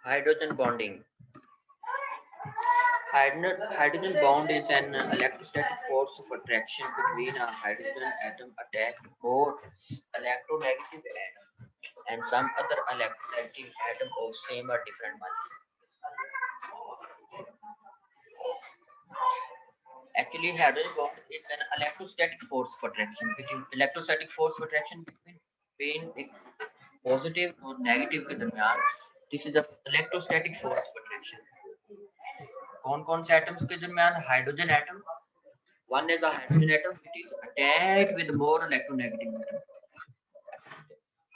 Hydrogen bonding. Hydrogen bond is an electrostatic force of attraction between a hydrogen atom attached to both electronegative atom and some other electronegative atom of same or different molecule. Actually, hydrogen bond is an electrostatic force of attraction between एक positive और negative के दरमियान. This is the electrostatic force of attraction. कौन कौन से atoms के दरमियान? Hydrogen atom. One is a hydrogen atom which is attached with more electronegative atom.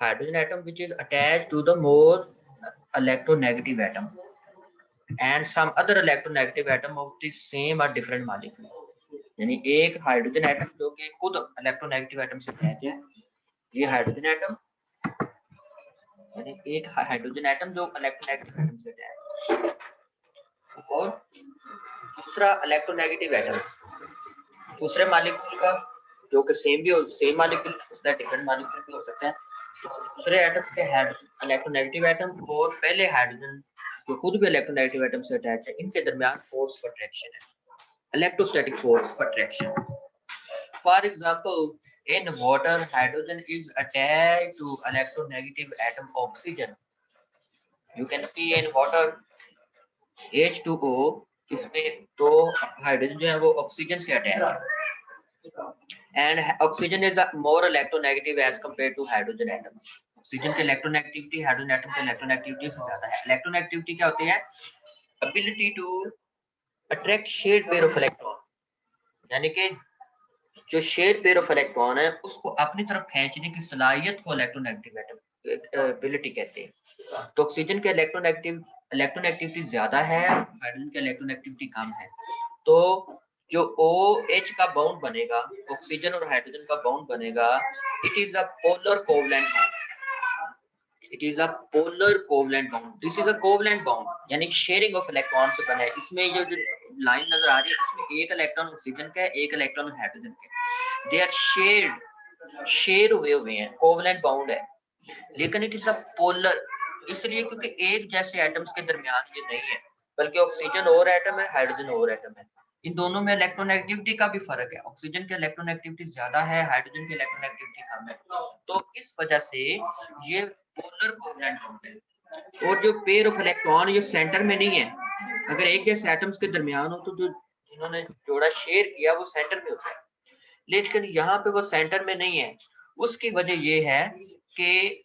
Hydrogen atom which is attached to the more electronegative atom and some other electronegative atom of the same or different molecule. यानी एक hydrogen atom जो कि खुद electronegative atom से attach है, ये hydrogen atom, यानी एक हाइड्रोजन एटम जो इलेक्ट्रोनेगेटिव एटम से अटैच है, और दूसरा इलेक्ट्रोनेगेटिव एटम दूसरे मॉलिक्यूल का जो कि सेम मॉलिक्यूल उसका डिफरेंट मॉलिक्यूल भी हो सकता है. तो दूसरे एटम के इलेक्ट्रोनेगेटिव एटम और पहले हाइड्रोजन जो खुद भी इलेक्ट्रोनेगेटिव एटम से अटैच है, इनके दरमियान फोर्स ऑफ अट्रैक्शन है, electrostatic force of attraction. For example, in water, hydrogen is attached to electronegative atom oxygen. You can see in water H2O, इसमें दो हाइड्रोजन जो है वो ऑक्सीजन से अटैच है, and oxygen is a more electronegative as compared to hydrogen atom. Oxygen की electronegativity hydrogen atom की electronegativity से ज्यादा है. इलेक्ट्रोनेगेटिविटी क्या होती है? ability to attract shared pair of electron, यानी कि जो शेड पेयर ऑफ इलेक्ट्रॉन है उसको अपनी तरफ खींचने की सलाहियत को इलेक्ट्रोनेगेटिव एबिलिटी कहते हैं. तो ऑक्सीजन के इलेक्ट्रोनेगेटिविटी ज्यादा है, हाइड्रोजन की इलेक्ट्रोनेगेटिविटी कम है. तो जो OH का बॉन्ड बनेगा, ऑक्सीजन और हाइड्रोजन का बॉन्ड बनेगा, it is a polar covalent bond. It is a polar covalent bond. This is a covalent bond, यानी शेयरिंग ऑफ इलेक्ट्रॉन से बना है. इसमें जो लाइन नजर आ रही है, इसमें एक इलेक्ट्रॉन ऑक्सीजन का है, एक इलेक्ट्रॉन हाइड्रोजन का है. दे आर शेयर हुए हैं, कोवलेंट बाउंड है, लेकिन इट इज अ पोलर इसलिए क्योंकि एक जैसे एटम्स के दरमियान ये नहीं है, बल्कि ऑक्सीजन और एटम है, हाइड्रोजन और एटम है. इन दोनों में इलेक्ट्रोनेगेटिविटी का भी फर्क है. ऑक्सीजन की इलेक्ट्रोनेगेटिविटी ज्यादा है, हाइड्रोजन की इलेक्ट्रोनेगेटिविटी कम है. तो इस वजह से ये पोलर कोवलेंट बाउंड है. और जो पेयर ऑफ इलेक्ट्रॉन ये सेंटर में नहीं है. अगर एक जैसे एटम्स के दरमियान हो तो जो जिन्होंने जोड़ा शेयर किया वो सेंटर में होता है, लेकिन यहाँ पे वो सेंटर में नहीं है. उसकी वजह ये है कि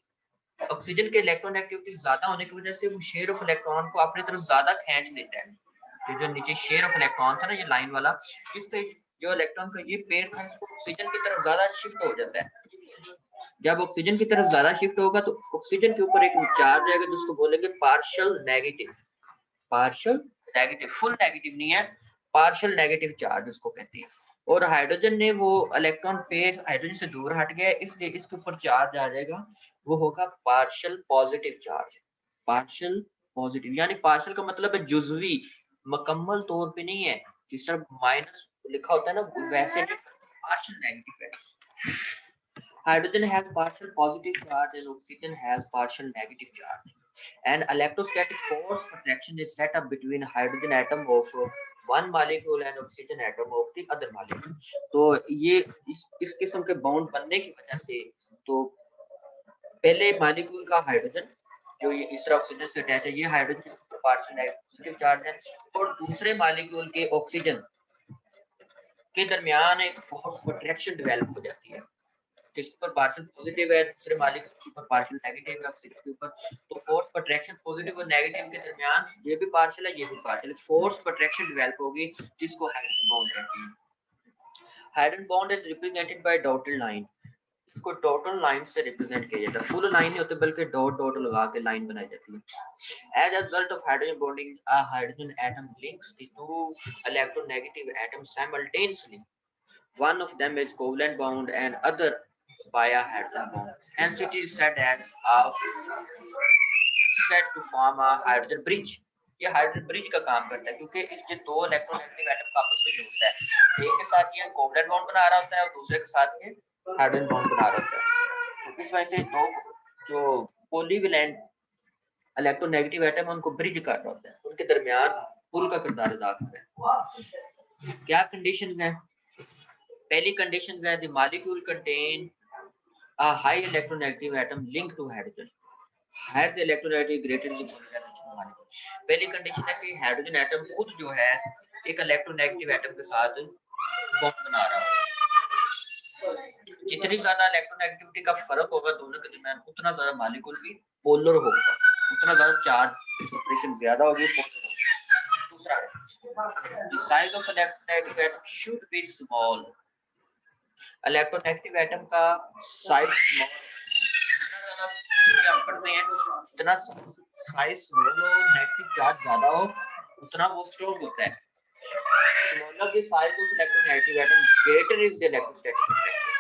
ऑक्सीजन के इलेक्ट्रोनेगेटिविटी ज्यादा होने की वजह से वो शेयर ऑफ इलेक्ट्रॉन को अपनी तरफ ज्यादा खींच लेता है. तो जो नीचे शेयर ऑफ इलेक्ट्रॉन था ना, ये लाइन वाला, इसका जो इलेक्ट्रॉन का ये पेयर था, इसको ऑक्सीजन की तरफ ज्यादा शिफ्ट हो जाता है. जब ऑक्सीजन की तरफ ज्यादा शिफ्ट होगा तो ऑक्सीजन के ऊपर एक चार्ज आएगा जिसको बोलेंगे partial negative. Partial negative, full negative नहीं है, पार्शियल नेगेटिव चार्ज उसको कहते हैं. और हाइड्रोजन ने वो इलेक्ट्रॉन पेयर हाइड्रोजन से दूर हट गया, इसलिए इसके ऊपर चार्ज आ जाएगा, वो होगा partial positive charge. Partial positive यानी पार्शियल का मतलब है जुजवी, मुकम्मल तौर पे नहीं है. जिस तरह माइनस लिखा होता है ना, वैसे पार्शियल नेगेटिव है. Hydrogen has partial positive charge and oxygen has partial negative charge. An electrostatic force of attraction is set up between hydrogen atom of one molecule and oxygen atom of the other molecule. तो ये इस किस्म के bond बनने की वजह से तो पहले मॉलिक्यूल का हाइड्रोजन जो ये इस तरह ऑक्सीजन से अटैच है, ये हाइड्रोजन पार्शियल पॉजिटिव चार्ज है, और दूसरे मॉलिक्यूल के ऑक्सीजन के दरमियान एक फोर्स ऑफ अट्रैक्शन डेवलप हो जाती है. किसके ऊपर पार्शियल पॉजिटिव है, दूसरे मालिक के ऊपर पार्शियल नेगेटिव है, ऑक्सीजन के ऊपर. तो फोर्स ऑफ अट्रैक्शन पॉजिटिव और नेगेटिव के दरमियान ये भी पार्शियल है, ये भी पार्शियल है. फोर्स ऑफ अट्रैक्शन डेवलप होगी जिसको हाइड्रोजन बॉन्ड कहते हैं. Hydrogen bond is represented by dotted line. इसको डॉटेड लाइन से रिप्रेजेंट किया जाता है. फुल लाइन नहीं होती बल्कि डॉट डॉट लगा के लाइन बनाई जाती है. As a result of hydrogen bonding, a hydrogen atom links the two electronegative atoms simultaneously. One of them is covalent bound and other by a hydrogen bond. Hence it is said to form a hydrogen bridge. ये hydrogen bridge का काम करता है क्योंकि इसके दो electronegative atom का आपस में जुड़ता है. एक के साथ ये कोवलेंट बॉन्ड बना रहा होता है और दूसरे के साथ ये हाइड्रोजन बॉन्ड बना रहा होता है. तो इस वजह से दो जो पॉलीवेलेंट इलेक्ट्रोनेगेटिव एटम उनको ब्रिज कर रहा होता है, उनके दरमियान पुल का किरदार अदा करता है। क्या कंडीशन है? पहली कंडीशन है the molecule contain a high electronegative atom linked to hydrogen, higher the electronegativity greater the polarization of molecule। पहली कंडीशन है कि हाइड्रोजन एटम खुद जो है एक इलेक्ट्रोनेगेटिव एटम के साथ बॉन्ड बना रहा है। जितनी ज्यादा इलेक्ट्रोनेगेटिविटी का फर्क होगा दोनों के दरमियान, उतना ज्यादा मॉलिक्यूल भी पोलर होगा, उतना ज्यादा चार्ज सेपरेशन ज्यादा होगी, पोलर होगा। दूसरा, the size of electronegative atom should be small। Electronegative atom का साइज स्मॉल, क्या पढ़ते हैं, इतना साइज स्मॉल हो, नेगेटिव चार्ज ज्यादा हो, उतना वो स्ट्रॉन्ग होता है। Smaller the size of electronegative atom, greater is the electrostatic attraction.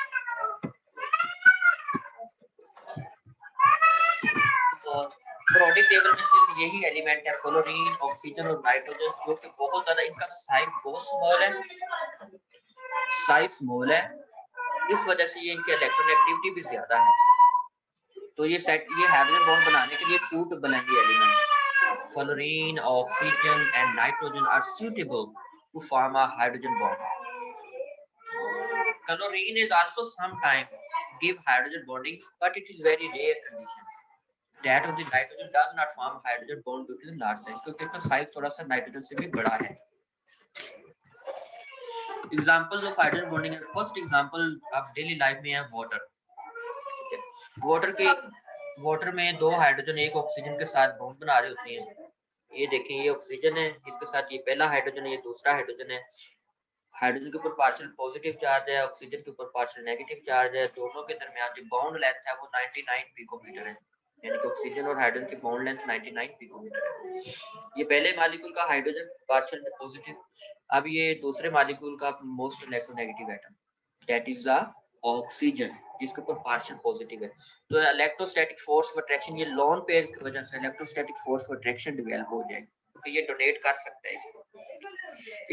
Periodic table में सिर्फ यही एलिमेंट है, फ्लोरीन, ऑक्सीजन और नाइट्रोजन, जो कि बहुत ज्यादा, इनका साइज बहुत स्मॉल है, साइज स्मॉल है, इस वजह से ये इनकी इलेक्ट्रोनेगेटिविटी भी ज्यादा है। तो ये हाइड्रोजन बॉन्ड बनाने के लिए सूटेबल है ये element. Fluorine, oxygen and nitrogen are suitable to form a hydrogen bond. Chlorine is also sometimes give hydrogen bonding, but it is very rare condition that of the nitrogen does not form hydrogen bond due to the large size, क्योंकि इसका size थोड़ा सा nitrogen से भी बड़ा है। Examples of hydrogen bonding, first example आप daily life में है वाटर। वाटर में दो हाइड्रोजन एक ऑक्सीजन के साथ बॉन्ड बना रहे होते हैं। ये देखें, ये ऑक्सीजन है, इसके साथ ये पहला हाइड्रोजन है, ये दूसरा हाइड्रोजन है। हाइड्रोजन के ऊपर पार्शियल पॉजिटिव चार्ज है, ऑक्सीजन के ऊपर पार्शियल नेगेटिव चार्ज है। दोनों के दरमियान जो बॉन्ड लेंथ है वो 99 पिकोमीटर है, यानी कि ऑक्सीजन और हाइड्रोजन की बॉन्ड लेंथ 99 पिकोमीटर है। ये पहले मॉलिक्यूल का हाइड्रोजन पार्शियल पॉजिटिव, अब ये दूसरे मॉलिक्यूल का most electronegative atom that is the oxygen, जिसके ऊपर पार्शियल पॉजिटिव है। तो इलेक्ट्रोस्टैटिक फोर्स ऑफ अट्रैक्शन, ये लोन पेयर्स की वजह से electrostatic force of attraction develop हो जाएगी, क्योंकि ये डोनेट कर सकता है इसको।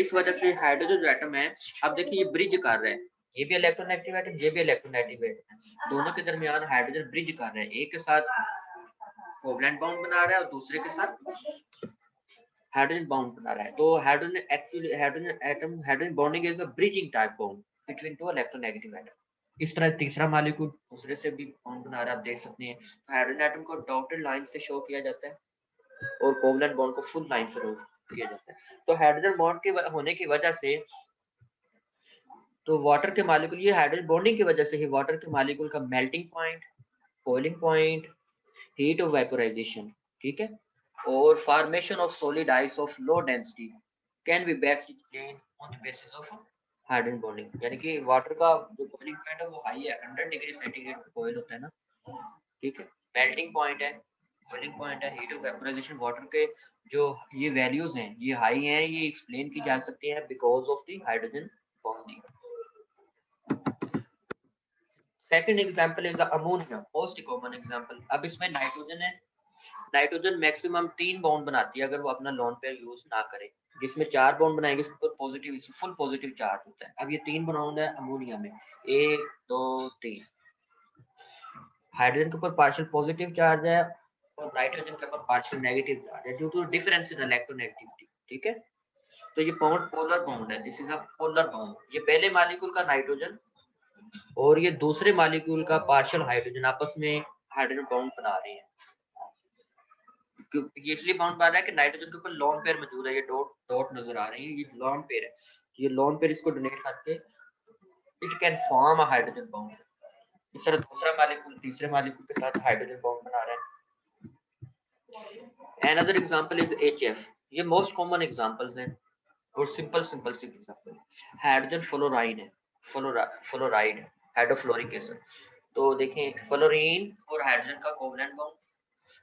इस वजह से हाइड्रोजन जो एटम है, अब देखिए ये ब्रिज कर रहे हैं, ये भी इलेक्ट्रोनेगेटिव एटम, ये भी इलेक्ट्रोनेगेटिव एटम, दोनों के दरमियान हाइड्रोजन ब्रिज कर रहे हैं, एक के साथ कोवलेंट बॉन्ड बना रहा है और दूसरे के साथ हाइड्रोजन बॉन्ड बना रहा है। तो hydrogen actually hydrogen bonding is a bridging type bond between two electronegative atom. इस तरह तीसरा मॉलिक्यूल दूसरे से भी बॉन्ड बना रहा है, आप देख सकते हैं। तो हाइड्रोजन एटम को डॉटेड लाइन से शो किया जाता है और कोवलेंट बॉन्ड को फुल लाइन से किया जाता है। तो हाइड्रोजन बॉन्ड के होने की वजह से, तो वाटर के मॉलिक्यूल, ये हाइड्रोजन बॉन्डिंग की वजह से ही वाटर के मॉलिक्यूल का melting point, boiling point, heat of vaporisation, ठीक है, और formation of solid ice of low density can be best explain on the basis of hydrogen bonding. यानी कि वाटर का जो बॉइलिंग पॉइंट है वो हाई है, 100 डिग्री सेंटीग्रेड पे बॉइल होता है ना, ठीक है। मेल्टिंग पॉइंट है, बॉइलिंग पॉइंट है, हीट ऑफ वेपोराइजेशन, वाटर के जो ये वैल्यूज हैं ये हाई हैं, ये एक्सप्लेन की जा सकती है because of the hydrogen bonding. Second example is ammonia, most common example. अब इसमें नाइट्रोजन है, नाइट्रोजन मैक्सिमम 3 बॉन्ड बनाती है अगर वो अपना लोन पेयर यूज ना करे, जिसमें 4 बॉन्ड बनाएंगे उसके ऊपर पॉजिटिव, फुल पॉजिटिव चार्ज होता है। अब ये 3 बॉन्ड है अमोनिया में, 1 2 3, हाइड्रोजन के ऊपर पार्शियल पॉजिटिव चार्ज है और नाइट्रोजन के ऊपर पार्शियल नेगेटिव चार्ज है due to difference in electronegativity, ठीक है। तो ये बॉन्ड पोलर बॉन्ड है, this is a polar bond. ये पहले मॉलिक्यूल का नाइट्रोजन और ये दूसरे मॉलिक्यूल का पार्शियल हाइड्रोजन आपस में हाइड्रोजन बॉन्ड बना रहे हैं। ये इसलिए बाउंड बन रहा है कि नाइट्रोजन के ऊपर लोन पेयर मौजूद है, ये डॉट डॉट नजर आ रही है, ये लोन पेयर है। ये लोन पेयर इसको डोनेट करके it can form a hydrogen bond. इस तरह दूसरा मॉलिक्यूल तीसरे मॉलिक्यूल के साथ हाइड्रोजन बॉन्ड बना रहा है। अनदर एग्जांपल इज HF, ये मोस्ट कॉमन एग्जांपल्स हैं और सिंपल सी एग्जांपल। हाइड्रोजन फ्लोराइड है, फ्लोराइड हाइड्रोफ्लोरिक एसिड। तो देखें फ्लोरीन और हाइड्रोजन का कोवलेंट बॉन्ड,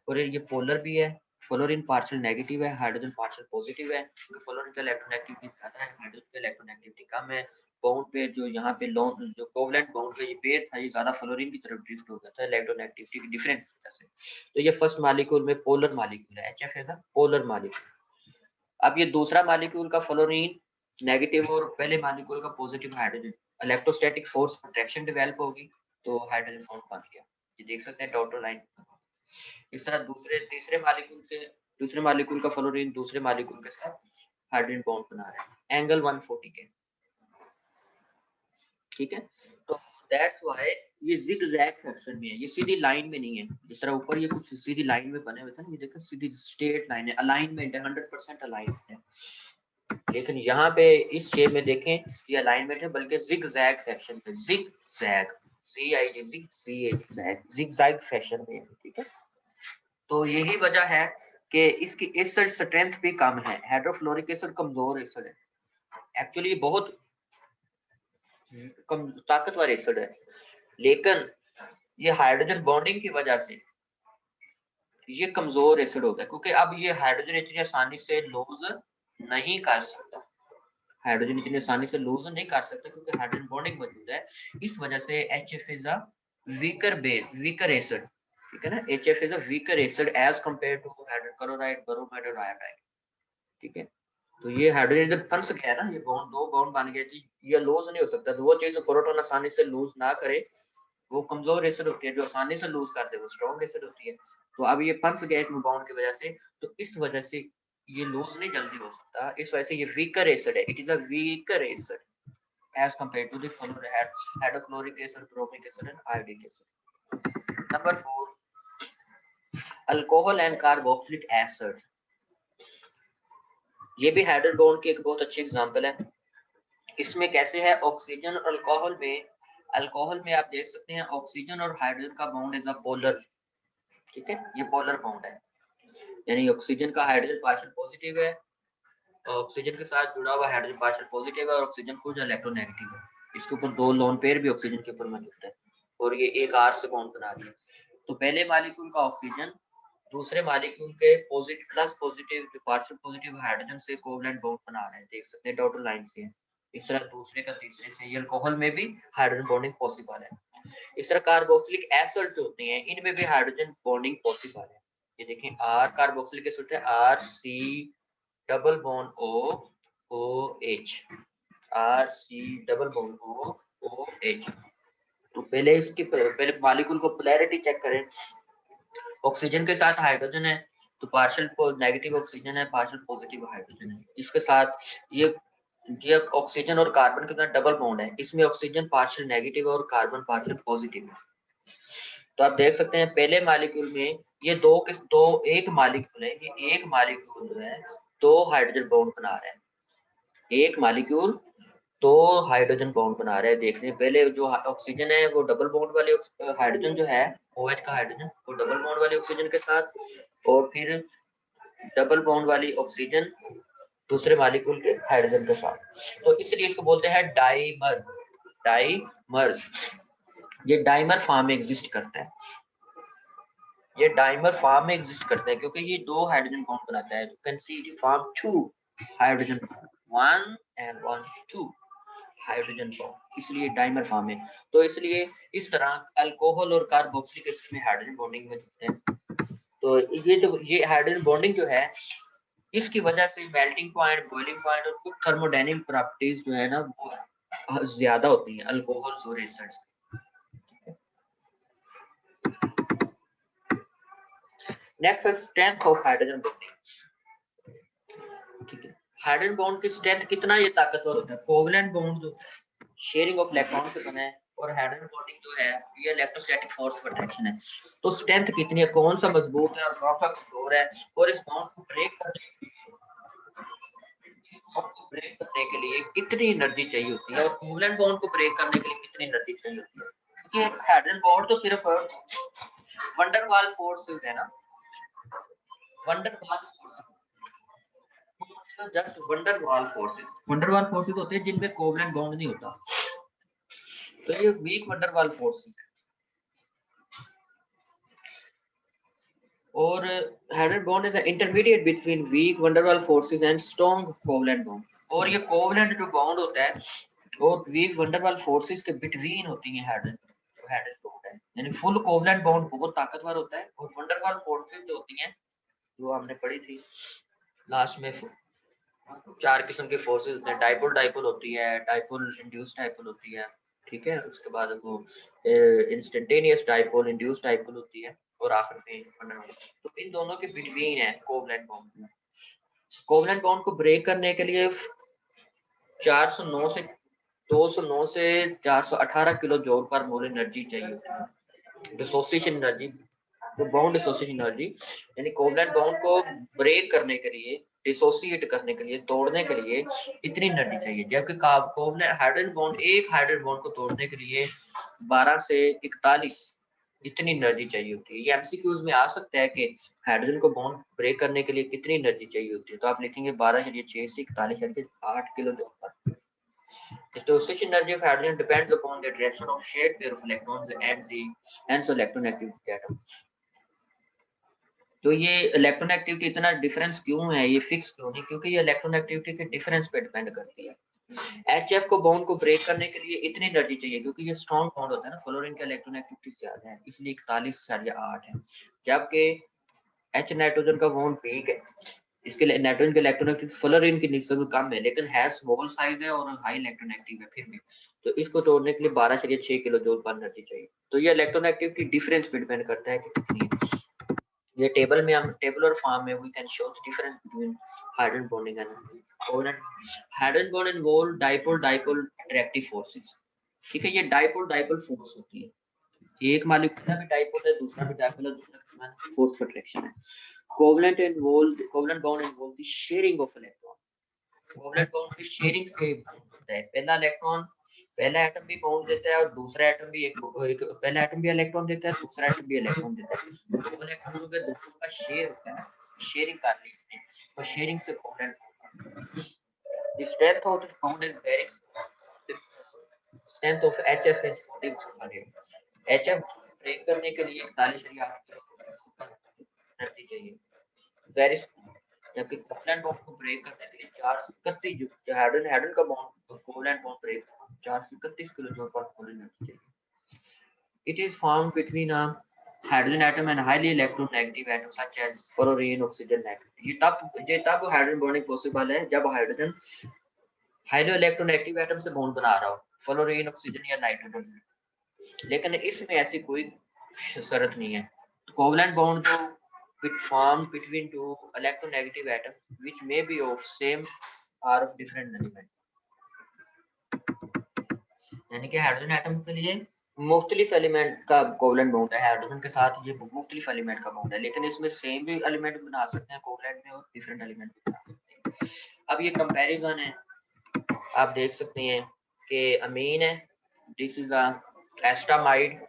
और ये पोलर भी है, फ्लोरीन पार्शियल नेगेटिव है, हाइड्रोजन पार्शियल पॉजिटिव है, क्योंकि फ्लोरीन का इलेक्ट्रोनेगेटिविटी ज्यादा है, हाइड्रोजन का इलेक्ट्रोनेगेटिविटी कम है। बॉन्ड पेयर जो यहाँ पे लोन जो कोवलेंट बॉन्ड का ये पेयर था ये ज्यादा फ्लोरीन की तरफ ड्रिफ्ट हो गया था इलेक्ट्रोनेगेटिविटी की डिफरेंस की वजह से। तो ये फर्स्ट मॉलिक्यूल में पोलर मॉलिक्यूल है, HF है ना पोलर मॉलिक्यूल। अब ये दूसरा मॉलिक्यूल का फ्लोरीन नेगेटिव और पहले मॉलिक्यूल का positive hydrogen, electrostatic force attraction develop होगी तो हाइड्रोजन बॉन्ड बन गया। ये देख सकते हैं डॉटेड लाइन। इस तरह दूसरे मालिक्यूल का फ्लोरीन दूसरे मालिक्यूल के साथ हाइड्रोजन बॉन्ड बना रहा है एंगल 140 के, ठीक है। तो दैट्स व्हाई ये जिगजैग फैशन में है, ये सीधी लाइन में नहीं है। जिस तरह ऊपर ये कुछ सीधी लाइन में बने हुए थे ना, ये देखो सीधी स्ट्रेट लाइन है, अलाइनमेंट है, 100% अलाइनमेंट है। लेकिन यहाँ पे इस शेप में देखें ये अलाइनमेंट है, बल्कि जिगजैग सेक्शन पे, जिगजैग जिगजैग फैशन में है, ठीक है। तो यही वजह है कि इसकी एसिड स्ट्रेंथ भी कम है, हाइड्रोफ्लोरिक एसिड कमजोर एसिड है, एक्चुअली बहुत कम ताकतवर एसिड है, लेकिन ये हाइड्रोजन बॉन्डिंग की वजह से ये कमजोर एसिड होता है, क्योंकि अब ये हाइड्रोजन इतनी आसानी से लूज नहीं कर सकता, हाइड्रोजन इतनी आसानी से लूज नहीं कर सकता क्योंकि हाइड्रोजन बॉन्डिंग मौजूद है। इस वजह से HF is a weaker acid, ठीक है ना। HF is a weaker acid as compare to hydrogen chloride, bromide और आयोडाइड, ठीक है। तो ये हाइड्रोजन जब फंस गया ना, ये बॉन्ड दो बॉन्ड बन गया जी, ये लूज नहीं हो सकता। तो वो चीज जो प्रोटॉन आसानी से लूज ना करे वो कमजोर एसिड होती है, जो आसानी से लूज कर दे वो स्ट्रॉन्ग एसिड होती है। तो अब ये फंस गया इसमें बॉन्ड की वजह से, तो इस वजह से ये लूज नहीं जल्दी हो सकता, इस वजह से ये वीकर एसिड है, it is a weaker acid as compared to the hydrochloric acid, bromic acid and iodic acid. Number 4, alcohol and carboxylic acid. ये भी हाइड्रोजन बॉन्ड की एक बहुत अच्छी एग्जांपल है। इसमें कैसे है, ऑक्सीजन और अल्कोहल में आप देख सकते हैं ऑक्सीजन और हाइड्रोजन का बॉन्ड इज अ पोलर, ठीक है, ये पोलर बॉन्ड है, यानी ऑक्सीजन का हाइड्रोजन पार्शियल पॉजिटिव है, ऑक्सीजन के साथ जुड़ा हुआ हाइड्रोजन पार्शियल पॉजिटिव है और ऑक्सीजन खुद इलेक्ट्रोनेगेटिव है। इसके ऊपर दो लोन पेयर भी ऑक्सीजन के ऊपर मौजूद है और ये एक R से बॉन्ड बना रही है। तो पहले मालिक्यूल का ऑक्सीजन दूसरे मालिक्यूल के प्लस पॉजिटिव जो पार्शियल पॉजिटिव हाइड्रोजन से कोवलेंट बॉन्ड बना रहे हैं, देख सकते हैं डॉटेड लाइन से है। इस तरह दूसरे का तीसरे से, ये अल्कोहल में भी हाइड्रोजन बॉन्डिंग पॉसिबल है। इस तरह कार्बोक्सिलिक एसिड जो होते हैं इनमें भी हाइड्रोजन बॉन्डिंग पॉसिबल है। ये देखें R कार्बोक्सिलिक एसिड है, RC double bond OH, RC double bond OH। तो पहले मॉलिक्यूल को पोलैरिटी चेक करें। ऑक्सीजन के साथ हाइड्रोजन है तो पार्शियल नेगेटिव ऑक्सीजन है, पार्शियल पॉजिटिव हाइड्रोजन है। इसके साथ ये ऑक्सीजन और कार्बन के साथ डबल बॉन्ड है, इसमें ऑक्सीजन पार्शियल नेगेटिव और कार्बन पार्शियल पॉजिटिव है। तो आप देख सकते हैं पहले मॉलिक्यूल में ये एक मॉलिक्यूल है, ये एक मॉलिक्यूल जो है दो हाइड्रोजन बॉन्ड बना रहा है, एक मॉलिक्यूल तो हाइड्रोजन बॉन्ड बना रहे हैं। देख रहे हैं पहले जो ऑक्सीजन है वो डबल बॉन्ड वाले हाइड्रोजन जो है OH का हाइड्रोजन वो डबल बॉन्ड वाले ऑक्सीजन के साथ, और फिर डबल बॉन्ड वाली ऑक्सीजन दूसरे मॉलिक्यूल के हाइड्रोजन के साथ। तो इसलिए इसको बोलते हैं डाइमर्स। ये डाइमर फॉर्म में एग्जिस्ट करता है, ये डाइमर फॉर्म में एग्जिस्ट करता है क्योंकि ये दो हाइड्रोजन बॉन्ड बनाता है। You can see it form two hydrogen, 1 and 1 2 hydrogen bond, इसलिए डाइमर फॉर्म है। तो इसलिए इस तरह अल्कोहल और कार्बोक्सिलिक एसिड में हाइड्रोजन बॉन्डिंग में होते हैं। तो ये हाइड्रोजन बॉन्डिंग जो है इसकी वजह से मेल्टिंग पॉइंट, बॉइलिंग पॉइंट और कुछ थर्मोडायनेमिक प्रॉपर्टीज जो है ना वो ज्यादा होती हैं अल्कोहल और एसिड्स। नेक्स्ट है स्ट्रेंथ ऑफ हाइड्रोजन बॉन्डिंग, ठीक है। हाइड्रोजन बॉन्ड की स्ट्रेंथ कितना ये ताकतवर होता है, कोवलेंट बॉन्ड जो शेयरिंग ऑफ इलेक्ट्रॉन से बना है और हाइड्रोजन बॉन्डिंग जो है ये इलेक्ट्रोस्टैटिक फोर्स ऑफ अट्रैक्शन है। तो स्ट्रेंथ कितनी है, कौन सा मजबूत है और कौन सा कमजोर है, और इस बॉन्ड को ब्रेक करने के लिए कितनी एनर्जी चाहिए होती है, और कोवलेंट बॉन्ड को ब्रेक करने के लिए कितनी एनर्जी चाहिए होती है। क्योंकि हाइड्रोजन बॉन्ड तो सिर्फ वंडरवाल फोर्सेस है ना, van der Waals force, just van der Waals forces होते हैं जिनमें कोवलेंट बॉन्ड नहीं होता, तो ये वीक वंडरवाल फोर्सेस है। और hydrogen bond is the intermediate between weak van der Waals forces and strong covalent bond. और ये कोवलेंट जो बॉन्ड होता है और वीक वंडरवाल फोर्सेस के बिटवीन होती है हाइड्रोजन बॉन्ड है, यानी फुल कोवलेंट बॉन्ड बहुत ताकतवर होता है, और वंडरवाल फोर्सेस जो होती हैं जो हमने पढ़ी थी लास्ट में, चार किस्म के फोर्सेस होते हैं, डाइपोल डाइपोल होती है, डाइपोल इंड्यूस्ड डाइपोल होती है, ठीक है। उसके बाद वो इंस्टेंटेनियस डाइपोल, इंड्यूस्ड डाइपोल होती है। और आखिर में तो इन दोनों के बिटवीन है कोवलेंट बॉन्ड। कोवलेंट बॉन्ड को ब्रेक करने के लिए 409 से 209 से 418 kilo joule per mole energy चाहिए होती है, डिसोसिएशन एनर्जी, तो बॉन्ड डिसोसिएशन एनर्जी, यानी कोवलेंट बॉन्ड को ब्रेक करने के लिए, डिसोसिएट करने के लिए, तोड़ने के लिए इतनी एनर्जी चाहिए, जबकि कोवलेंट हाइड्रोजन बॉन्ड, एक हाइड्रोजन बॉन्ड को तोड़ने के लिए 12 से 41 इतनी एनर्जी चाहिए होती है। ये एमसीक्यूज में आ सकता है कि हाइड्रोजन को बॉन्ड ब्रेक करने के लिए कितनी एनर्जी चाहिए होती है, तो आप लिखेंगे 12/6 से 41/8 किलो जूल पर। The dissociation energy of hydrogen depends upon the direction of shared pair of electrons and the hence electronegativity atom. तो ये इलेक्ट्रोनेगेटिविटी इतना डिफरेंस क्यों है, ये फिक्स क्यों नहीं, क्योंकि ये इलेक्ट्रोनेगेटिविटी के डिफरेंस पे डिपेंड करती है। HF को बॉन्ड को ब्रेक करने के लिए इतनी एनर्जी चाहिए, क्योंकि ये स्ट्रॉन्ग बॉन्ड होता है ना, फ्लोरीन का इलेक्ट्रोनेगेटिविटी ज्यादा है, इसलिए 41/8 है, जबकि H नाइट्रोजन का बॉन्ड वीक है, इसके लिए नाइट्रोजन के इलेक्ट्रोनेगेटिविटी फ्लोरीन की निस्बत में कम है, लेकिन है स्मॉल साइज है और हाई इलेक्ट्रोनेगेटिव है फिर भी, तो इसको तोड़ने के लिए 12/6 किलो जूल पर एनर्जी चाहिए। तो ये इलेक्ट्रोनेगेटिविटी डिफरेंस पे डिपेंड करता है कि कितनी है। ये टेबल में हम टेबुलर फॉर्म में we can show the difference between hydrogen bonding and covalent. Hydrogen bond involve dipole dipole attractive forces, ठीक है, ये डाइपोल डाइपोल फोर्स होती है, एक मॉलिक्यूल भी डाइपोल है, दूसरा भी डाइपोल है, दूसरा फोर्स ऑफ अट्रैक्शन है। Covalent bond involve the sharing of electron, covalent bond की शेयरिंग से होता है, पहला इलेक्ट्रॉन, पहला एटम भी बॉन्ड देता है और दूसरा एटम भी एक पहला एटम भी इलेक्ट्रॉन देता है, दूसरा एटम भी इलेक्ट्रॉन देता है, दो इलेक्ट्रॉनों के दोनों का शेयर होता है, शेयरिंग कर ली इसने, तो शेयरिंग से covalent the strength of the bond is very strength of HF is 4100। HF break करने के लिए 41/8 एनर्जी चाहिए, वेरी स्मॉल, जबकि कोवलेंट बॉन्ड को ब्रेक करने के लिए 431 जो हाइड्रोजन हाइड्रोजन का bond covalent bond break 431 kilo joule per mole energy चाहिए। It is found between a hydrogen atom and highly electronegative atom such as fluorine, oxygen, nitrogen। ये तब हाइड्रोजन बॉन्डिंग पॉसिबल है जब हाइड्रोजन हाईली इलेक्ट्रोनेगेटिव एटम से bond बना रहा हो, fluorine, oxygen या नाइट्रोजन, लेकिन इसमें ऐसी कोई शर्त नहीं है। कोवलेंट बॉन्ड जो which formed between two electronegative atoms which may be of same or of different element, यानी कि हाइड्रोजन एटम के लिए मुख्तलिफ एलिमेंट का कोवलेंट बॉन्ड है, हाइड्रोजन के साथ ये मुख्तलिफ एलिमेंट का बॉन्ड है, लेकिन इसमें सेम भी एलिमेंट बना सकते हैं कोवलेंट में और डिफरेंट एलिमेंट भी बना सकते हैं। अब ये कंपैरिजन है, आप देख सकते हैं कि अमीन है, this is a acetamide,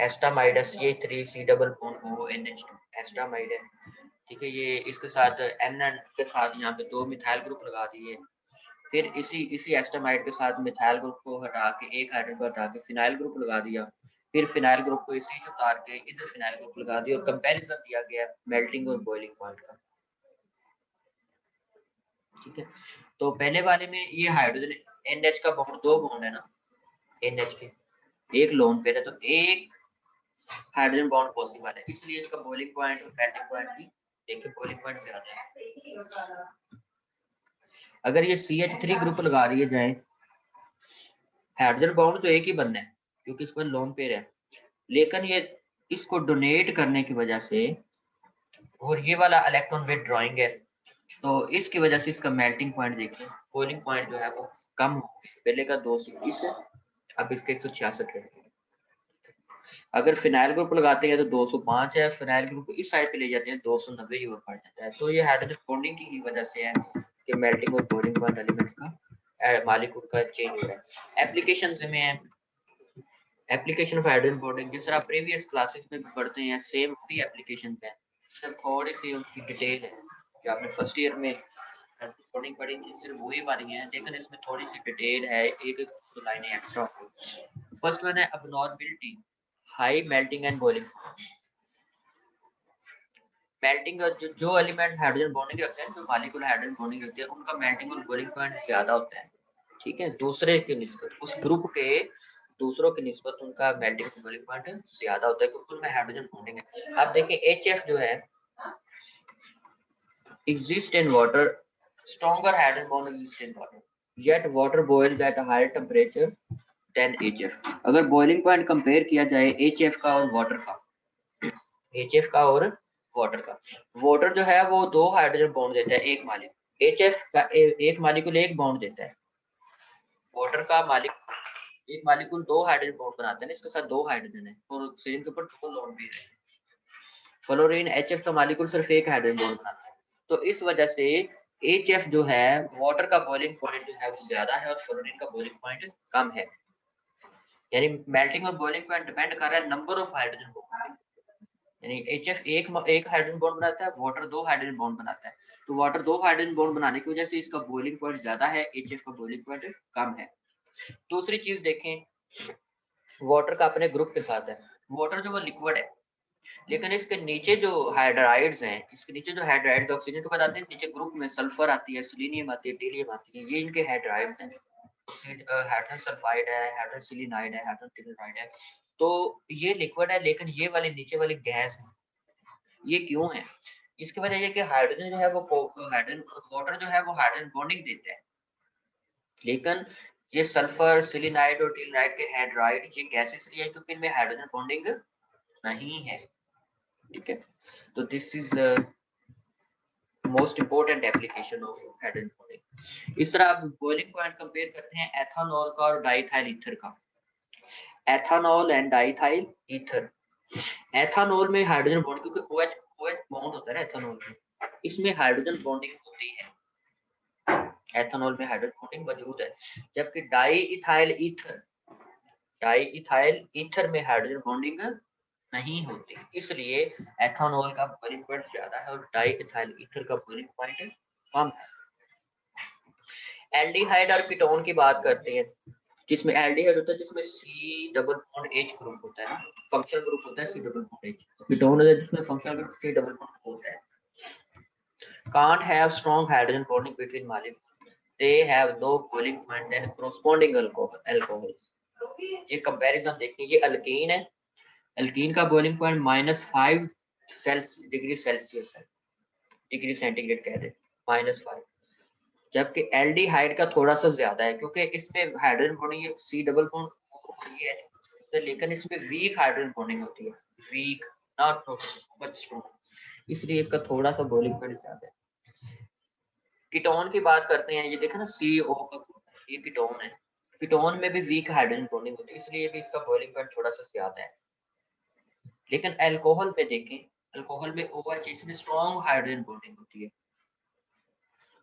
acetamide CH3C double bond ONH2 acetamide है, ठीक है, ये इसके साथ NN के साथ यहाँ पे 2 मिथाइल ग्रुप लगा दिए, फिर इसी एस्टामाइड के साथ मिथाइल ग्रुप को हटा के एक हाइड्रोजन को हटा के फिनाइल ग्रुप लगा दिया, फिर फिनाइल ग्रुप को इसी उतार के इधर फिनाइल ग्रुप लगा दिया और कंपैरिजन दिया गया मेल्टिंग और बॉइलिंग पॉइंट का, ठीक है। तो पहले वाले में ये हाइड्रोजन NH का बॉन्ड 2 बॉन्ड है ना, NH के एक लोन पेयर है, तो एक हाइड्रोजन बॉन्ड पॉसिबल है, इसलिए इसका बॉइलिंग पॉइंट और मेल्टिंग पॉइंट भी देखिए बॉइलिंग पॉइंट ज्यादा है। अगर ये CH3 ग्रुप लगा दिए जाए, हाइड्रोजन बॉन्ड तो एक ही बनना है क्योंकि इस पर लोन पेयर है, लेकिन ये इसको डोनेट करने की वजह से और ये वाला इलेक्ट्रॉन विद ड्राइंग है, तो इसकी वजह से इसका मेल्टिंग पॉइंट देखिए, बॉइलिंग पॉइंट जो है वो कम हो, पहले का 221 है, अब इसके 166 है। अगर फिनाइल ग्रुप लगाते हैं तो 205 है, फिनाइल ग्रुप इस साइड पे ले जाते हैं 290 की ओर पड़ जाता है। तो ये हाइड्रोजन बॉन्डिंग की वजह से है कि मेल्टिंग और बॉइलिंग पॉइंट एलिमेंट का मॉलिक्यूल का चेंज हो रहा है। एप्लीकेशंस में है, एप्लीकेशन ऑफ हाइड्रोजन बॉन्डिंग जिस तरह प्रीवियस क्लासेस में भी पढ़ते हैं, सेम वही एप्लीकेशंस हैं, सिर्फ थोड़ी सी उनकी डिटेल है जो आपने फर्स्ट ईयर में बॉन्डिंग पढ़ी थी, सिर्फ वही पढ़ी है, लेकिन इसमें थोड़ी सी डिटेल है, एक एक लाइनें एक्स्ट्रा होगी। फर्स्ट वन है abnormality, high melting and boiling. Melting जो एलिमेंट हाइड्रोजन बॉन्डिंग रखते हैं, जो मॉलिक्यूल हाइड्रोजन बॉन्डिंग रखते हैं, उनका मेल्टिंग और बॉइलिंग पॉइंट ज्यादा होता है, ठीक है, दूसरे के निस्बत, उस ग्रुप के दूसरों की निस्बत उनका मेल्टिंग और बॉइलिंग पॉइंट ज्यादा होता है क्योंकि उनमें हाइड्रोजन बॉन्डिंग है। आप देखिए HF जो है exist in water, stronger hydrogen bond exist in water, yet water boils at a higher temperature than HF। अगर बॉइलिंग पॉइंट कंपेयर किया जाए HF का और वाटर का, HF का और वाटर का। वाटर जो है वो 2 हाइड्रोजन बॉन्ड देता है एक मालिक्यूल, HF का एक मालिक्यूल एक बॉन्ड देता है। वाटर का एक मालिक्यूल 2 हाइड्रोजन बॉन्ड बनाते हैं ना, इसके साथ 2 हाइड्रोजन है और ऑक्सीजन के ऊपर 2 लोन भी है। फ्लोरीन HF का मालिक्यूल सिर्फ एक हाइड्रोजन बॉन्ड बनाता है। तो इस वजह से HF जो है वाटर का बॉइलिंग पॉइंट जो है वो ज्यादा है और फ्लोरीन का बॉइलिंग पॉइंट कम है। यानी मेल्टिंग और बॉइलिंग पॉइंट डिपेंड कर रहा है नंबर ऑफ हाइड्रोजन बॉन्ड। यानी HF एक हाइड्रोजन बॉन्ड बनाता है, वाटर 2 हाइड्रोजन बॉन्ड बनाता है। तो वाटर 2 हाइड्रोजन बॉन्ड बनाने की वजह से इसका बॉइलिंग पॉइंट ज्यादा है, HF का बॉइलिंग पॉइंट कम है। दूसरी चीज देखें, वाटर का अपने ग्रुप के साथ है। वाटर जो वो लिक्विड है, लेकिन इसके नीचे जो हाइड्राइड्स हैं, इसके नीचे जो हाइड्राइड्स ऑक्सीजन के बाद आते हैं, नीचे ग्रुप में सल्फर आती है, सेलेनियम आती है, टेलियम आती है, ये इनके हाइड्राइड्स हैं। हाइड्रोजन सल्फाइड है, हाइड्रोजन सेलेनाइड है, हाइड्रोजन टेलुराइड है। तो ये लिक्विड है, लेकिन ये वाली नीचे वाली गैस है। ये क्यों है? इसकी वजह ये कि हाइड्रोजन जो है वो हाइड्रोजन वाटर जो है वो हाइड्रोजन बॉन्डिंग देता है, लेकिन ये सल्फर सेलेनाइड और टेलुराइड के हाइड्राइड ये गैसेस है क्योंकि इनमें हाइड्रोजन बॉन्डिंग नहीं है। ठीक है, तो this is most important application of hydrogen bonding. इस तरह आप बॉइलिंग पॉइंट कंपेयर करते हैं एथेनॉल का और डाइथाइल ईथर का। Ethanol and diethyl ether. Ethanol में हाइड्रोजन बॉन्ड, क्योंकि OH बॉन्ड होता है ना एथेनॉल में, इसमें हाइड्रोजन बॉन्डिंग होती है, एथेनॉल में हाइड्रोजन बॉन्डिंग मौजूद है। जबकि डाई इथाइल में हाइड्रोजन बॉन्डिंग नहीं होती, इसलिए एथेनॉल का बॉइलिंग पॉइंट ज्यादा है और डाई इथाइल ईथर का बॉइलिंग पॉइंट कम है। एल्डिहाइड और कीटोन की बात करते हैं, जिसमें एल्डिहाइड होता है जिसमें C double bond H group होता है ना, फंक्शनल ग्रुप होता है C double bond H। Ketone है जिसमें functional group C double bond होता है। Can't have strong hydrogen bonding between molecules, they have low boiling point and corresponding alcohols। ये कंपैरिजन देखिए, ये अल्कीन है, अल्कीन का बॉइलिंग पॉइंट -5 डिग्री सेल्सियस है, डिग्री सेंटीग्रेड कह दे -5। जबकि एल्डिहाइड का थोड़ा सा ज्यादा है, क्योंकि इसमें hydrogen bonding C double bond होती है, तो लेकिन इसमें वीक हाइड्रोजन बॉन्डिंग होती है, वीक, नॉट मच स्ट्रॉन्ग, इसलिए इसका थोड़ा सा बॉइलिंग पॉइंट ज्यादा है। कीटोन की बात करते हैं, ये देखा ना CO का ग्रुप, ये कीटोन है, कीटोन में भी वीक हाइड्रोजन बॉन्डिंग होती है, इसलिए भी इसका बॉइलिंग पॉइंट थोड़ा सा ज्यादा है। लेकिन अल्कोहल पे देखें, अल्कोहल में OH इसमें स्ट्रॉन्ग हाइड्रोजन बॉन्डिंग होती है,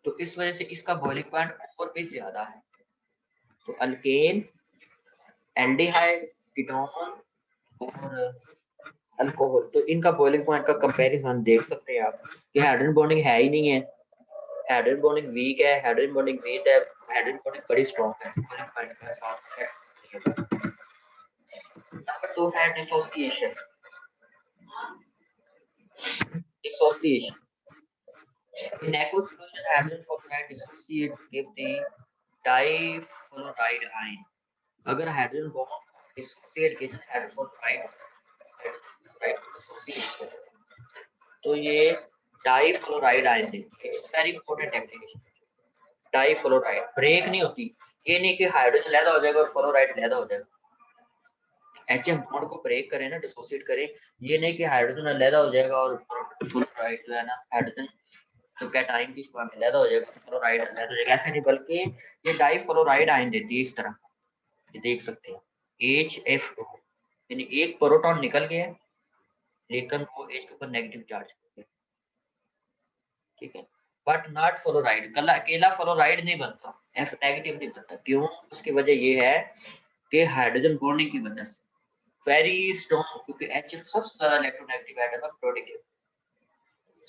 तो इस वजह से इसका बॉइलिंग पॉइंट और भी ज्यादा है। तो अल्केन, एल्डिहाइड, कीटोन और अल्कोहल, तो इनका बॉइलिंग पॉइंट का कंपैरिजन देख सकते हैं आप कि हाइड्रोजन बॉन्डिंग है ही नहीं है, हाइड्रोजन बॉन्डिंग वीक है, हाइड्रोजन बॉन्डिंग वीक है, हाइड्रोजन बॉन्डिंग बड़ी स्ट्रांग है, बॉइलिंग पॉइंट के साथ इफेक्ट। नंबर 2 है dissociation. Dissociation in aqueous solution, hydrogen sulfide dissociate to give the difluoride ion। अगर हाइड्रोजन बॉन्ड डिसोसिएट किया जाए हाइड्रोजन डिसोसिएट, तो ये डाइफ्लोराइड आयन देती है। It's very important application. Difluoride break नहीं होती, ये नहीं कि हाइड्रोजन लैदा हो जाएगा और फ्लोराइड लैदा हो जाएगा। HF बॉन्ड को ब्रेक करें ना, डिसोसिएट करें, ये नहीं कि हाइड्रोजन लैदा हो जाएगा और फ्लोराइड जो है ना, हाइड्रोजन तो कैटाइन की फॉर्म में लैदा हो जाएगा, फ्लोराइड लैदा हो जाएगा, ऐसे नहीं, बल्कि ये डाइफ्लोराइड आयन देती है इस तरह। ये देख सकते हैं HF2, यानी एक प्रोटॉन निकल गया है लेकिन वो H के ऊपर नेगेटिव चार्ज है। ठीक है, बट नॉट फ्लोराइड, अकेला फ्लोराइड नहीं बनता, F नेगेटिव नहीं बनता। क्यों? उसकी वजह ये है कि हाइड्रोजन बॉन्डिंग की वजह से वेरी स्ट्रॉन्ग, क्योंकि HF सबसे ज्यादा इलेक्ट्रोनेगेटिव एटम है, प्रोटीन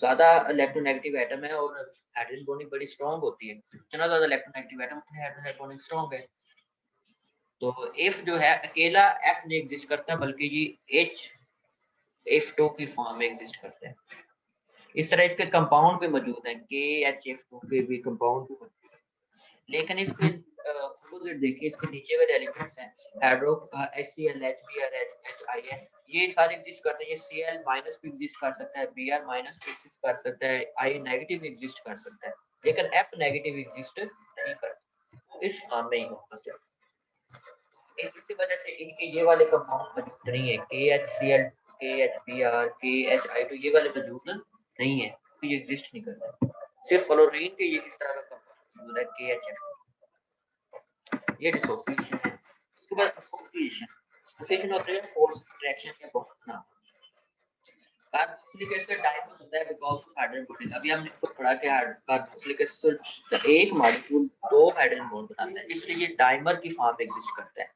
ज्यादा इलेक्ट्रोनेगेटिव एटम है और हाइड्रोजन बॉन्डिंग बड़ी स्ट्रॉन्ग होती है। जितना ज्यादा इलेक्ट्रोनेगेटिव एटम उतनी हाइड्रोजन बॉन्डिंग स्ट्रॉन्ग है। तो F जो है अकेला F नहीं एग्जिस्ट करता, बल्कि ये HF2 की फॉर्म में एग्जिस्ट करता है। इस तरह इसके कंपाउंड भी मौजूद हैं, KHF2 के भी कंपाउंड भी मौजूद हैं, लेकिन इसके अपोजिट देखिए, इसके नीचे वाले एलिमेंट्स हैं हाइड्रो HCl, HBr, HIn, ये सारे एग्जिस्ट करते हैं। ये Cl माइनस भी एग्जिस्ट कर सकता है, Br माइनस भी एग्जिस्ट कर सकता है, I नेगेटिव एग्जिस्ट कर सकता है, लेकिन F नेगेटिव एग्जिस्ट नहीं करता, इस फॉर्म में ही होगा सिर्फ। इसी वजह से इनके ये वाले कंपाउंड मौजूद नहीं है, KHCl KHBr, KHI, तो ये वाले वजूद नहीं है, तो ये एग्जिस्ट नहीं करता। सिर्फ फ्लोरीन के ये इस तरह का कंपाउंड है KHF, ये डिसोसिएशन है। उसके बाद एसोसिएशन होता है फोर्स अट्रैक्शन या बॉन्ड ना। कार्बोक्सिलिक एसिड का डायमर होता है बिकॉज़ ऑफ हाइड्रोजन बॉन्डिंग। अभी हमने इसको पढ़ा कि कार्बोक्सिलिक एसिड का एक मॉलिक्यूल दो हाइड्रोजन बॉन्ड बनाता है, इसलिए ये डायमर की फॉर्म में एग्जिस्ट करता है,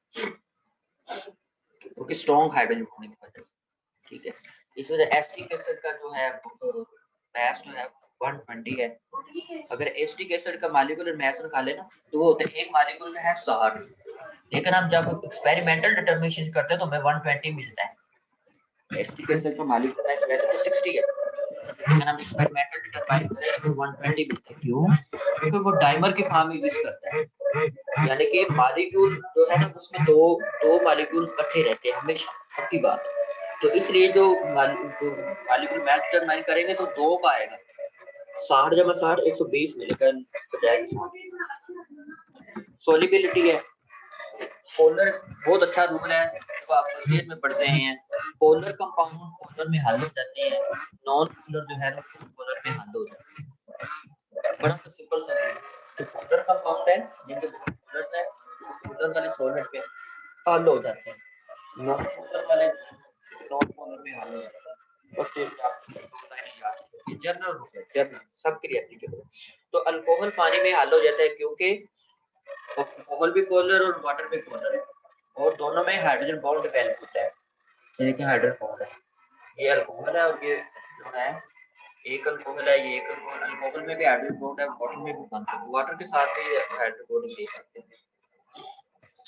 क्योंकि स्ट्रॉन्ग हाइड्रोजन बॉन्डिंग की वजह से। ठीक है, इस वजह एसिटिक एसिड का जो है मास जो है 120 है। अगर एसिटिक एसिड का मॉलिक्यूलर मास निकाले ना तो वो होता है एक मॉलिक्यूल का है 60, लेकिन हम जब एक्सपेरिमेंटल डिटरमिनेशन करते हैं तो हमें 120 मिलता है। एसिटिक एसिड का मॉलिक्यूलर मास वैसे तो 60 है, लेकिन हम एक्सपेरिमेंटल डिटरमाइन करें तो 120 मिलता है। क्यों? क्योंकि वो डाइमर की फॉर्म में एग्जिस्ट करता है, यानी कि मॉलिक्यूल जो है ना उसमें दो मॉलिक्यूल्स इकट्ठे रहते हैं हमेशा, पक्की बात। तो इसलिए जो मॉलिक्यूल मास डिटरमाइन करेंगे तो दो का आएगा, 60 जमा 60 120 मिलेगा बजाय 60। सोलिबिलिटी है, पोलर बहुत अच्छा रूल है तो आप फर्स्ट ईयर में पढ़ते हैं। पोलर कंपाउंड पोलर में हल हो जाते हैं, नॉन पोलर जो है ना पोलर में हल हो जाते हैं। बड़ा सिंपल सा है, जो पोलर कंपाउंड है जिनके पोलर है पोलर वाले सॉल्वेंट पे हल हो जाते हैं, नॉन पोलर वाले नॉन पोलर में हल हो जाते हैं। फर्स्ट ईयर का ये जनरल रूल है, जनरल सबके लिए एप्लीकेबल है। तो अल्कोहल पानी में हल हो जाता है क्योंकि अल्कोहल भी पोलर और वाटर भी पोलर है, और दोनों में हाइड्रोजन बॉन्ड डेवलप होता है। ये देखिए हाइड्रोजन बॉन्ड है, ये अल्कोहल है और ये जो है एक अल्कोहल है, ये एक अल्कोहल में भी हाइड्रोजन बॉन्ड है, वाटर में भी बन सकता है, वाटर के साथ भी हाइड्रोजन बॉन्ड देख सकते हैं।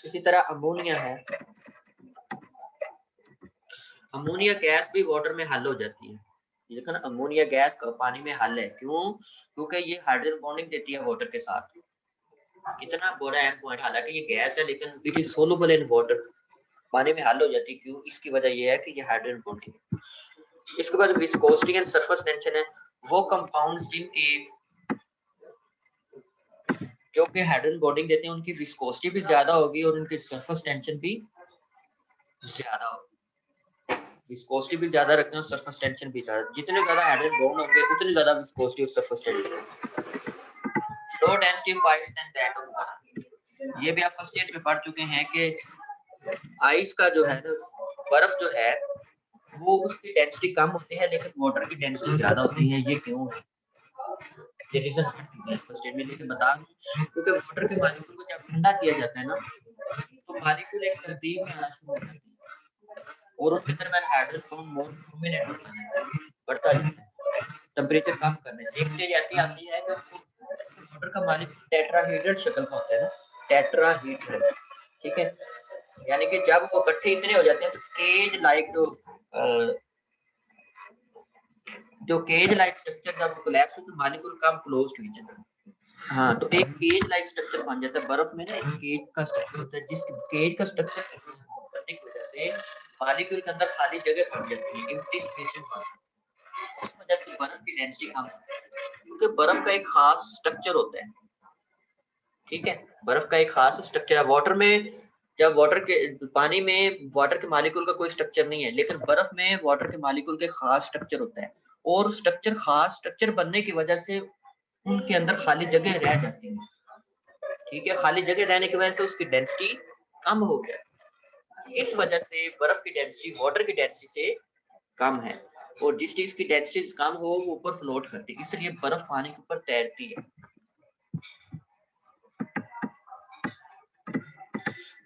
इसी तरह अमोनिया है, अमोनिया गैस भी वाटर में हल हो जाती है। ये देखो ना अमोनिया गैस पानी में हल है, क्यों? क्योंकि ये हाइड्रोजन बॉन्डिंग देती है वाटर के साथ। कितना बड़ा एंड पॉइंट, हालांकि ये गैस है लेकिन it is soluble in water, पानी में हल हो जाती है। क्यों? इसकी वजह ये है कि ये हाइड्रोजन बॉन्डिंग है। इसके बाद विस्कोसिटी एंड सरफेस टेंशन है, वो कंपाउंड्स जिनकी जो कि हाइड्रोजन बॉन्डिंग देते हैं उनकी विस्कोसिटी भी ज्यादा होगी और उनकी सरफेस टेंशन भी ज्यादा होगी। विस्कोसिटी भी ज्यादा रखते हैं और सरफेस टेंशन भी ज्यादा। जितने ज्यादा हाइड्रोजन बॉन्ड होंगे उतनी ज्यादा विस्कोसिटी और surface tension. Low density of ice than that of water, ये भी आप फर्स्ट ईयर में पढ़ चुके हैं कि आइस का जो है ना बर्फ जो है वो उसकी डेंसिटी कम होती है लेकिन वाटर की डेंसिटी ज्यादा होती है। ये क्यों है? ये रीजन फर्स्ट ईयर में लेके बता दूं, क्योंकि वाटर के मॉलिक्यूल को जब ठंडा किया जाता है ना तो मॉलिक्यूल एक तरतीब में आना शुरू हो जाती है और उनके दरमियान हाइड्रोजन बॉन्ड मोर प्रोमिनेंट होता जाता है, बढ़ता जाता है टेंपरेचर कम करने से। एक स्टेज ऐसी आती है कि वाटर का मॉलिक्यूल टेट्राहेड्रल शक्ल का होता है ना, टेट्राहेड्रल, ठीक है, यानी कि जब वो इकट्ठे इतने हो जाते हैं तो केज लाइक जो केज लाइक स्ट्रक्चर जब कोलैप्स हो तो molecule come close to each other. हाँ, तो एक केज लाइक स्ट्रक्चर बन जाता है बर्फ में ना, एक केज का स्ट्रक्चर होता है, जिस केज का स्ट्रक्चर बनने की वजह से मॉलिक्यूल के अंदर खाली जगह बन जाती है, एम्प्टी स्पेसेस बन जाती है। इस वजह से बर्फ की डेंसिटी कम होती है, क्योंकि बर्फ का एक खास स्ट्रक्चर होता है। ठीक है, बर्फ का एक खास स्ट्रक्चर है। वाटर में जब वाटर के पानी में वाटर के मॉलिक्यूल का कोई स्ट्रक्चर नहीं है, लेकिन बर्फ में वाटर के मॉलिक्यूल के खास स्ट्रक्चर होता है और स्ट्रक्चर खास स्ट्रक्चर बनने की वजह से उनके अंदर खाली जगह रह जाती है। ठीक है, खाली जगह रहने की वजह से उसकी डेंसिटी कम हो गया, इस वजह से बर्फ की डेंसिटी वाटर की डेंसिटी से कम है और जिस चीज की डेंसिटी कम हो वो ऊपर फ्लोट करती है, इसलिए बर्फ पानी के ऊपर तैरती है।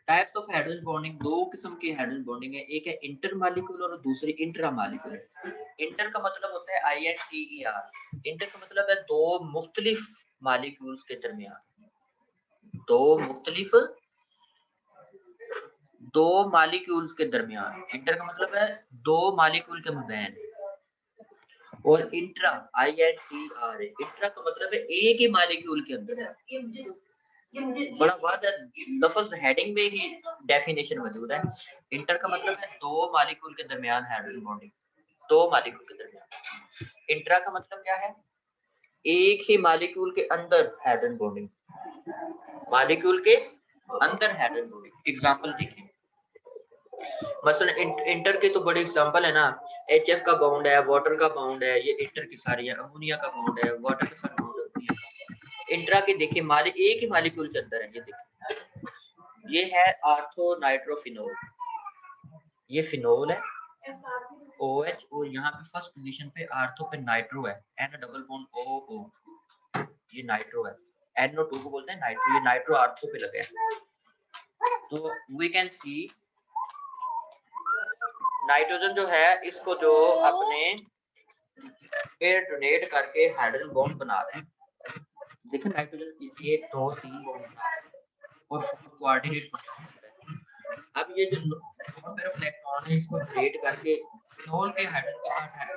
टाइप्स ऑफ हाइड्रोजन बॉन्डिंग, दो किस्म की हाइड्रोजन बॉन्डिंग है, एक है इंटर मॉलिक्यूलर और दूसरी इंट्रा मॉलिक्यूलर। इंटर का मतलब होता है INTER, इंटर का मतलब है दो मुख्तलिफ मॉलिक्यूल्स के दरमियान, दो मुख्तलिफ दो मॉलिक्यूल्स के दरमियान। इंटर का मतलब है दो मॉलिक्यूल के मबैन, और इंट्रा INTRA, इंट्रा का मतलब है एक ही मॉलिक्यूल के अंदर। बड़ा बात है, लफ्ज हेडिंग में ही डेफिनेशन मौजूद है। इंटर का मतलब है दो मॉलिक्यूल के दरमियान हाइड्रोजन बॉन्डिंग, दो मॉलिक्यूल के दरमियान। इंट्रा का मतलब क्या है? एक ही मॉलिक्यूल के अंदर हाइड्रोजन बॉन्डिंग, मॉलिक्यूल के अंदर हाइड्रोजन बॉन्डिंग। एग्जांपल देखिए, मसलन इंटर के तो बड़े एग्जांपल है ना, HF का बॉन्ड है, वाटर का बॉन्ड है, ये इंटर की सारी है, अमोनिया का बॉन्ड है, वाटर के साथ बॉन्ड होती है। इंट्रा के देखिए एक ही मॉलिक्यूल के अंदर है, ये देखिए ये है आर्थो नाइट्रोफिनोल, ये फिनोल है OH, और यहाँ पे फर्स्ट पोजीशन पे आर्थो पे नाइट्रो है, N डबल बॉन्ड OO, ये नाइट्रो है, NO2 को बोलते हैं नाइट्रो, ये नाइट्रो आर्थो पे लगे हैं। तो वी कैन सी नाइट्रोजन जो है इसको जो अपने पेयर डोनेट करके हाइड्रोजन बॉन्ड बना रहे हैं। देखिए नाइट्रोजन 1 2 3 बॉन्ड बना रहे हैं और कोऑर्डिनेट बना रहे हैं। अब ये जो दोनों तरफ इलेक्ट्रॉन है इसको डोनेट करके फिनोल के हाइड्रोजन के साथ है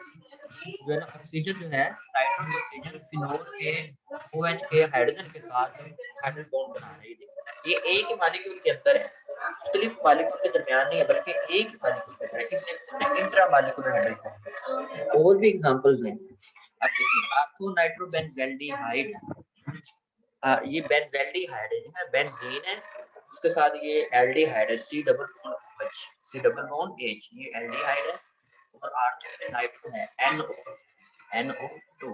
जो है ना, ऑक्सीजन जो है नाइट्रोजन ऑक्सीजन फिनोल के OH के हाइड्रोजन के साथ हाइड्रोजन बॉन्ड बना रही है। ये एक ही मॉलिक्यूल के अंदर है, मुख्तलिफ मॉलिक्यूल के दरमियान नहीं है, बल्कि एक ही मॉलिक्यूल के अंदर है, इसलिए इंट्रा मॉलिक्यूलर हाइड्रोजन। और भी एग्जांपल्स हैं, अब देखिए आर्थो नाइट्रोबेंजल्डिहाइड, ये बेंजल्डिहाइड है, बेंजीन है, उसके साथ ये एल्डिहाइड है, C double bond OH, C double bond H, ये एल्डिहाइड है और आर्थो पे नाइट्रो है NO2।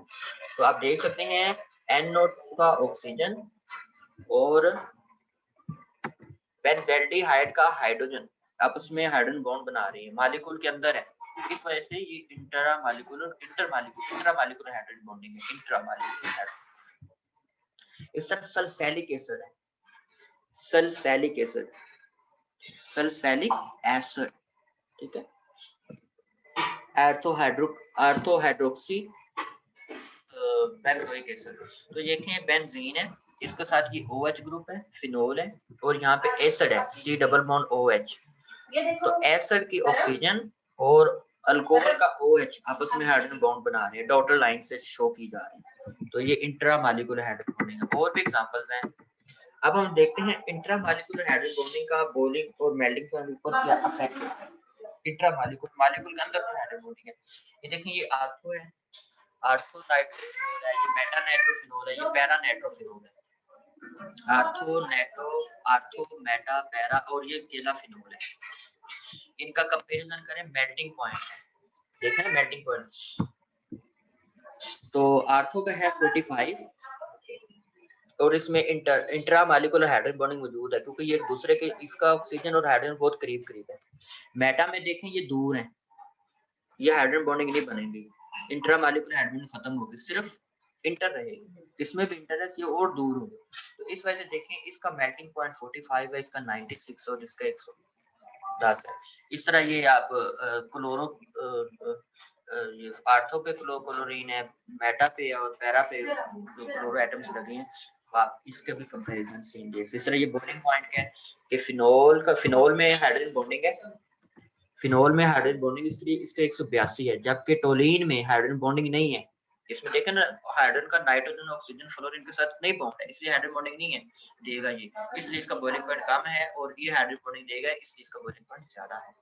तो आप देख सकते हैं NO2 का ऑक्सीजन और बेंजल्डिहाइड का हाइड्रोजन आपस में हाइड्रोजन बॉन्ड बना रही है, मॉलिक्यूल के अंदर है। इस वजह से ये इंट्रा मॉलिक्यूलर हाइड्रोजन बॉन्डिंग है, इंट्रा मॉलिक्यूलर हाइड्रोजन। इस तरह सल्फ्यूरिक एसिड है, सल्फ्यूरिक एसिड, सल्फ्यूरिक एसिड, ठीक है, आर्थो हाइड्रोक्सी बेंजोइक एसिड। तो ये देखें बेंजीन है, इसके साथ ये OH ग्रुप है, फिनोल है, और यहाँ पे एसिड है C डबल बॉन्ड OH। तो एसिड की ऑक्सीजन और अल्कोहल का OH आपस में हाइड्रोजन बॉन्ड बना रहे हैं, डॉटेड लाइन से शो की जा रही है। तो ये इंट्रा मॉलिक्यूलर हाइड्रोजन बॉन्डिंग है। और भी एग्जांपल्स हैं। अब हम देखते हैं इंट्रा मॉलिक्यूलर हाइड्रोजन बॉन्डिंग का बॉइलिंग और मेल्टिंग पॉइंट पर क्या इफेक्ट होता है। इंट्रा मॉलिक्यूल के अंदर हाइड्रोजन बॉन्डिंग है, ये देखिए ये आर्थो है, आर्थो नाइट्रोफिनोल है, ये मेटा नाइट्रोफिनोल है, ये पैरा नाइट्रोफिनोल है, आर्थो मेटा पैरा और ये केला फिनोल है। इनका कंपैरिजन करें मेल्टिंग पॉइंट है, देखें ना मेल्टिंग पॉइंट, तो आर्थो का है 45 और इसमें इंट्रा मॉलिक्यूलर हाइड्रोजन बॉन्डिंग मौजूद है, क्योंकि ये एक दूसरे के, इसका ऑक्सीजन और हाइड्रोजन बहुत करीब करीब है। मेटा में देखें ये दूर है, ये हाइड्रोजन बॉन्डिंग नहीं बनेगी, इंट्रा मॉलिक्यूलर हाइड्रोजन खत्म होगी, सिर्फ इंटर रहेगी, इसमें भी इंटर है, ये और दूर होगी। तो इस वजह से देखें इसका मेल्टिंग पॉइंट 45 है, इसका 96 और इसका 110 है। इस तरह ये आप क्लोरो ये आर्थो पे क्लोरीन है, मेटा पे और पैरा पे जो क्लोरो एटम्स लगे हैं, आप इसके भी कंपैरिजन सेम देख। इस तरह ये बॉन्डिंग पॉइंट क्या है कि फिनोल में हाइड्रोजन बॉन्डिंग है, फिनोल में हाइड्रोजन बॉन्डिंग इसके 182 है, जबकि टोलीन में हाइड्रोजन बॉन्डिंग नहीं है। इसमें देखें ना हाइड्रोजन का नाइट्रोजन ऑक्सीजन फ्लोरीन के साथ नहीं बॉन्ड है, इसलिए हाइड्रोजन बॉन्डिंग नहीं है देगा ये, इसलिए इसका बॉइलिंग पॉइंट कम है, और ये हाइड्रोजन बॉन्डिंग देगा इसलिए इसका बॉइलिंग पॉइंट ज्यादा है।